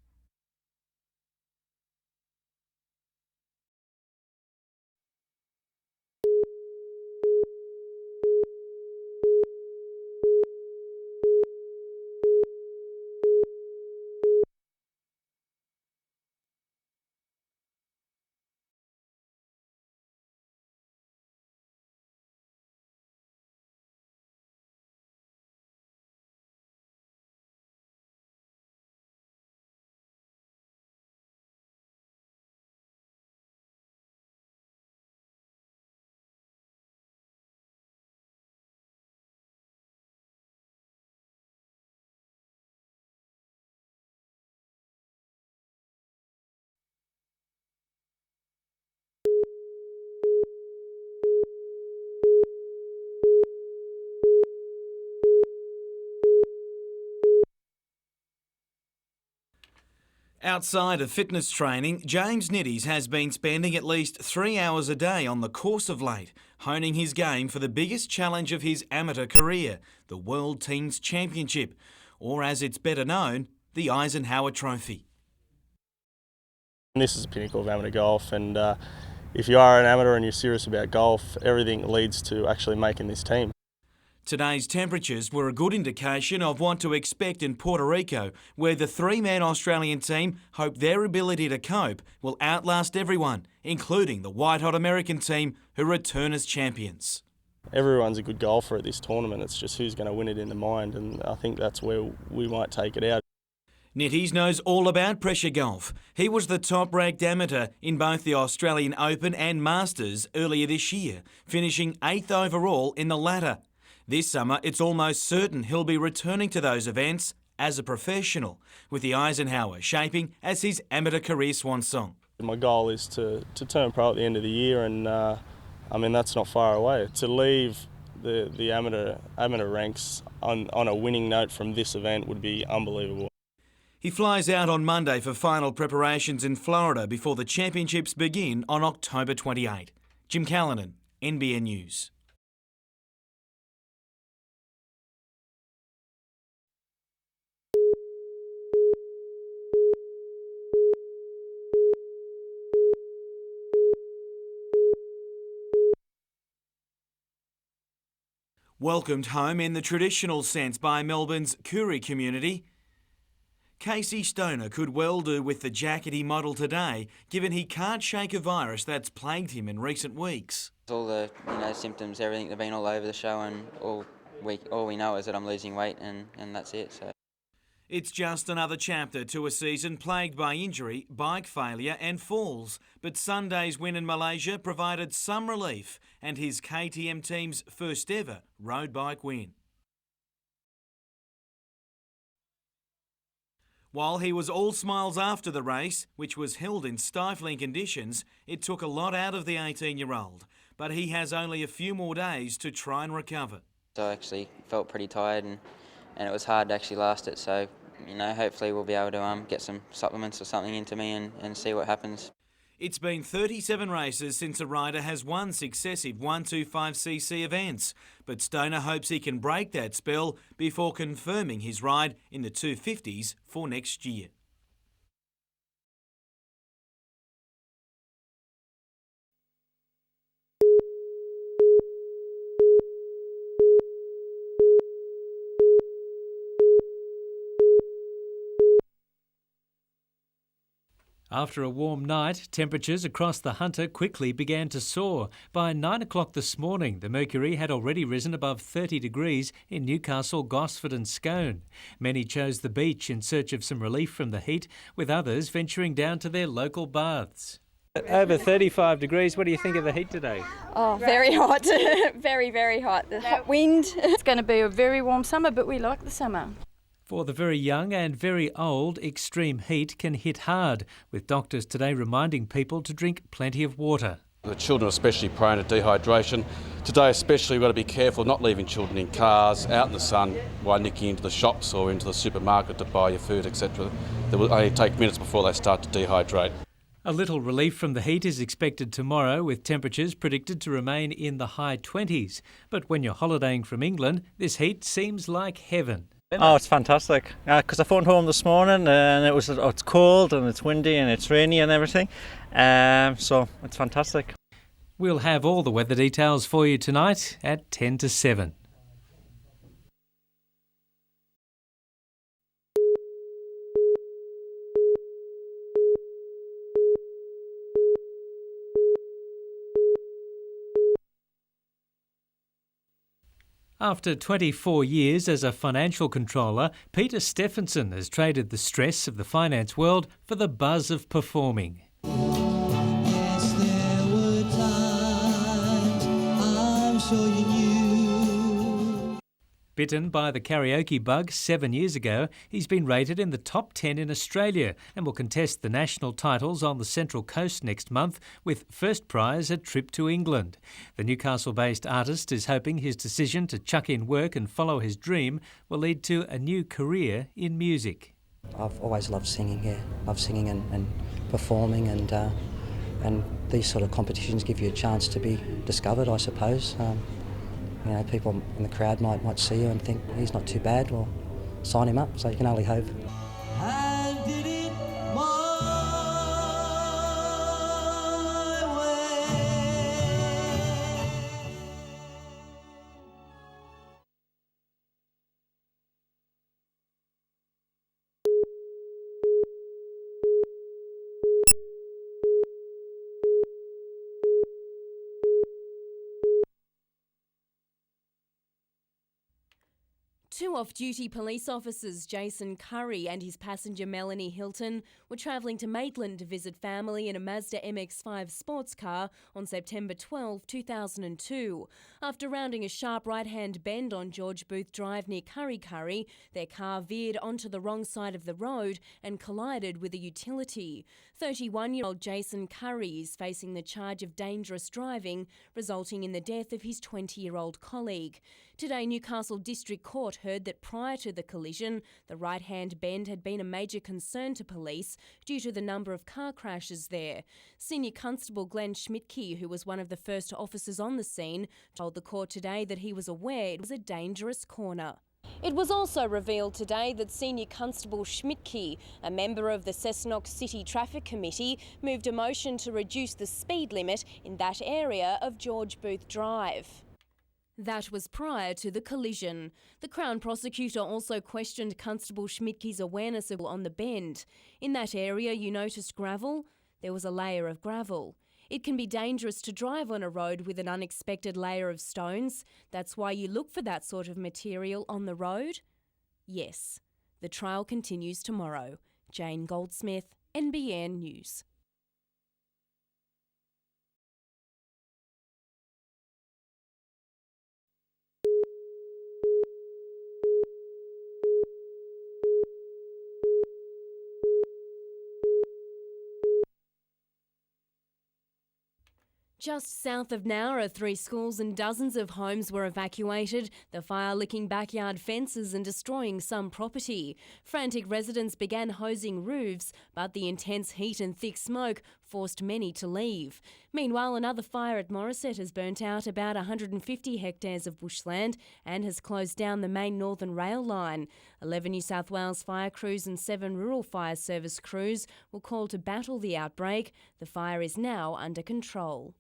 Outside of fitness training, James Nitties has been spending at least 3 hours a day on the course of late, honing his game for the biggest challenge of his amateur career, the World Teams Championship, or as it's better known, the Eisenhower Trophy. This is the pinnacle of amateur golf, and if you are an amateur and you're serious about golf, everything leads to actually making this team. Today's temperatures were a good indication of what to expect in Puerto Rico, where the three-man Australian team hope their ability to cope will outlast everyone, including the white-hot American team who return as champions. Everyone's a good golfer at this tournament, it's just who's going to win it in the mind, and I think that's where we might take it out. Nitties knows all about pressure golf. He was the top-ranked amateur in both the Australian Open and Masters earlier this year, finishing 8th overall in the latter. This summer, it's almost certain he'll be returning to those events as a professional, with the Eisenhower shaping as his amateur career swan song. My goal is to turn pro at the end of the year, and that's not far away. To leave the amateur ranks on a winning note from this event would be unbelievable. He flies out on Monday for final preparations in Florida before the championships begin on October 28. Jim Callanan, NBN News. Welcomed home in the traditional sense by Melbourne's Koori community, Casey Stoner could well do with the jacket he modelled today, given he can't shake a virus that's plagued him in recent weeks. All the symptoms, everything, they've been all over the show, and all we know is that I'm losing weight, and that's it. So. It's just another chapter to a season plagued by injury, bike failure and falls. But Sunday's win in Malaysia provided some relief, and his KTM team's first ever road bike win. While he was all smiles after the race, which was held in stifling conditions, it took a lot out of the 18-year-old. But he has only a few more days to try and recover. So I actually felt pretty tired and it was hard to actually last it. So, hopefully we'll be able to get some supplements or something into me and see what happens. It's been 37 races since a rider has won successive 125cc events, but Stoner hopes he can break that spell before confirming his ride in the 250s for next year. After a warm night, temperatures across the Hunter quickly began to soar. By 9 o'clock this morning, the mercury had already risen above 30 degrees in Newcastle, Gosford and Scone. Many chose the beach in search of some relief from the heat, with others venturing down to their local baths. Over 35 degrees, what do you think of the heat today? Oh, very hot. Very, very hot. The hot wind. It's going to be a very warm summer, but we like the summer. For the very young and very old, extreme heat can hit hard, with doctors today reminding people to drink plenty of water. The children are especially prone to dehydration. Today especially we've got to be careful not leaving children in cars, out in the sun, while nicking into the shops or into the supermarket to buy your food, etc. It will only take minutes before they start to dehydrate. A little relief from the heat is expected tomorrow, with temperatures predicted to remain in the high 20s. But when you're holidaying from England, this heat seems like heaven. Oh, it's fantastic. Because I phoned home this morning and it's cold and it's windy and it's rainy and everything. So it's fantastic. We'll have all the weather details for you tonight at 10 to 7. After 24 years as a financial controller, Peter Stephenson has traded the stress of the finance world for the buzz of performing. Yes, there were times I'm sure you knew. Bitten by the karaoke bug 7 years ago, he's been rated in the top 10 in Australia and will contest the national titles on the Central Coast next month, with first prize a trip to England. The Newcastle-based artist is hoping his decision to chuck in work and follow his dream will lead to a new career in music. I've always loved singing, love singing and performing, and these sort of competitions give you a chance to be discovered, I suppose. People in the crowd might see you and think he's not too bad. Well, sign him up. So you can only hope. I did it my way. Two off-duty police officers, Jason Curry and his passenger Melanie Hilton, were travelling to Maitland to visit family in a Mazda MX-5 sports car on September 12, 2002. After rounding a sharp right-hand bend on George Booth Drive near Curry, their car veered onto the wrong side of the road and collided with a utility. 31-year-old Jason Curry is facing the charge of dangerous driving, resulting in the death of his 20-year-old colleague. Today, Newcastle District Court heard that prior to the collision, the right-hand bend had been a major concern to police due to the number of car crashes there. Senior Constable Glenn Schmidtke, who was one of the first officers on the scene, told the court today that he was aware it was a dangerous corner. It was also revealed today that Senior Constable Schmidtke, a member of the Cessnock City Traffic Committee, moved a motion to reduce the speed limit in that area of George Booth Drive. That was prior to the collision. The Crown Prosecutor also questioned Constable Schmidtke's awareness on the bend. In that area, you noticed gravel? There was a layer of gravel. It can be dangerous to drive on a road with an unexpected layer of stones. That's why you look for that sort of material on the road? Yes. The trial continues tomorrow. Jane Goldsmith, NBN News. Just south of Nowra, 3 schools and dozens of homes were evacuated, the fire licking backyard fences and destroying some property. Frantic residents began hosing roofs, but the intense heat and thick smoke forced many to leave. Meanwhile, another fire at Morisset has burnt out about 150 hectares of bushland and has closed down the main northern rail line. 11 New South Wales fire crews and 7 rural fire service crews were called to battle the outbreak. The fire is now under control.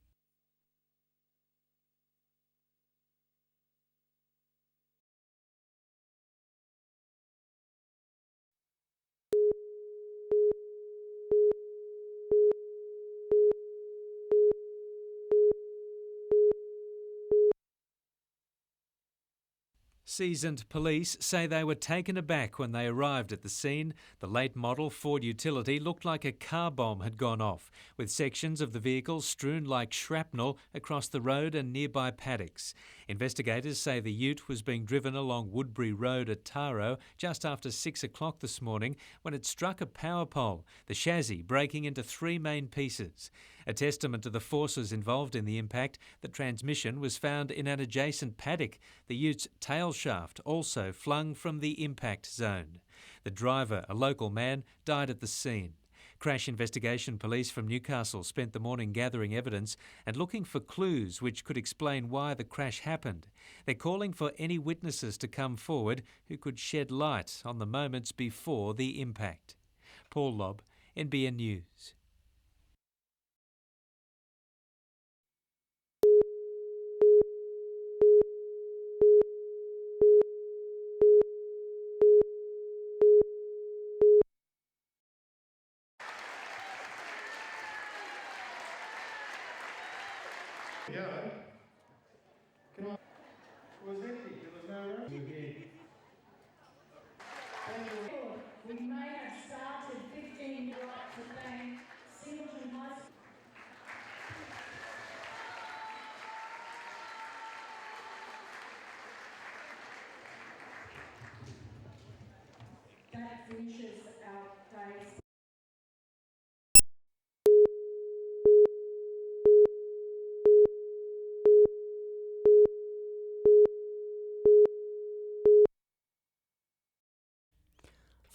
Seasoned police say they were taken aback when they arrived at the scene. The late model Ford utility looked like a car bomb had gone off, with sections of the vehicle strewn like shrapnel across the road and nearby paddocks. Investigators say the ute was being driven along Woodbury Road at Taro just after 6 o'clock this morning when it struck a power pole, the chassis breaking into 3 main pieces. A testament to the forces involved in the impact, the transmission was found in an adjacent paddock. The ute's tail shaft also flung from the impact zone. The driver, a local man, died at the scene. Crash Investigation Police from Newcastle spent the morning gathering evidence and looking for clues which could explain why the crash happened. They're calling for any witnesses to come forward who could shed light on the moments before the impact. Paul Lobb, NBN News. Yeah. Can I? It was empty. There was no room. We may have started 15 right to thank Singleton High School. That finishes our days.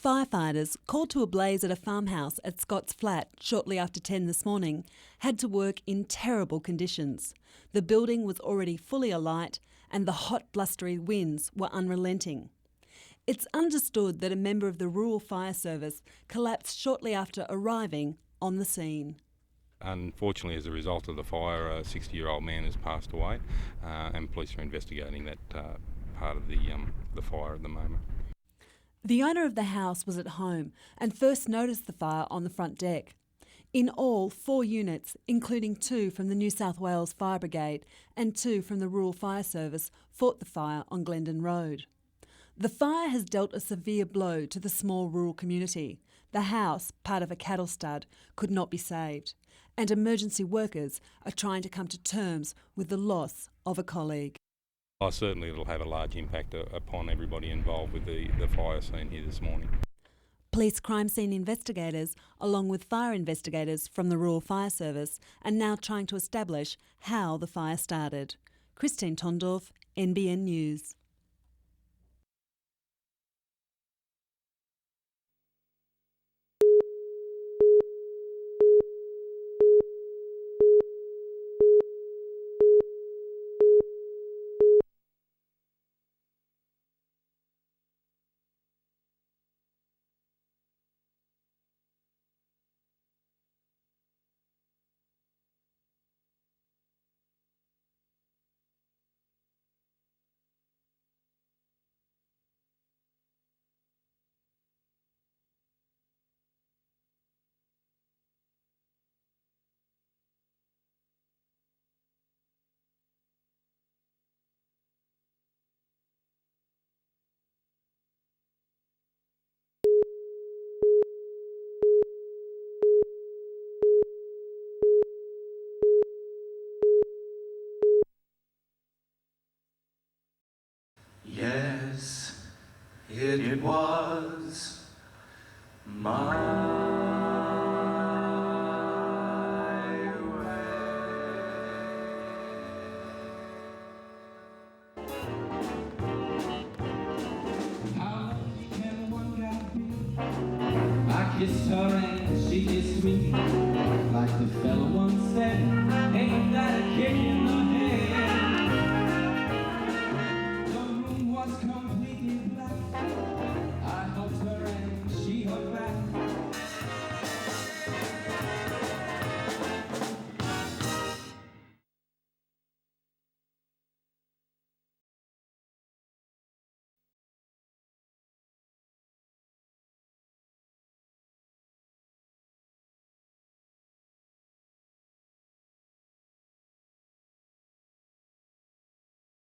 Firefighters, called to a blaze at a farmhouse at Scott's Flat shortly after 10 this morning, had to work in terrible conditions. The building was already fully alight and the hot, blustery winds were unrelenting. It's understood that a member of the Rural Fire Service collapsed shortly after arriving on the scene. Unfortunately, as a result of the fire, a 60-year-old man has passed away, and police are investigating that part of the fire at the moment. The owner of the house was at home and first noticed the fire on the front deck. In all, 4 units, including 2 from the New South Wales Fire Brigade and 2 from the Rural Fire Service, fought the fire on Glendon Road. The fire has dealt a severe blow to the small rural community. The house, part of a cattle stud, could not be saved, and emergency workers are trying to come to terms with the loss of a colleague. Certainly it'll have a large impact upon everybody involved with the fire scene here this morning. Police crime scene investigators, along with fire investigators from the Rural Fire Service, are now trying to establish how the fire started. Christine Tondorf, NBN News. kissed her and she kissed me.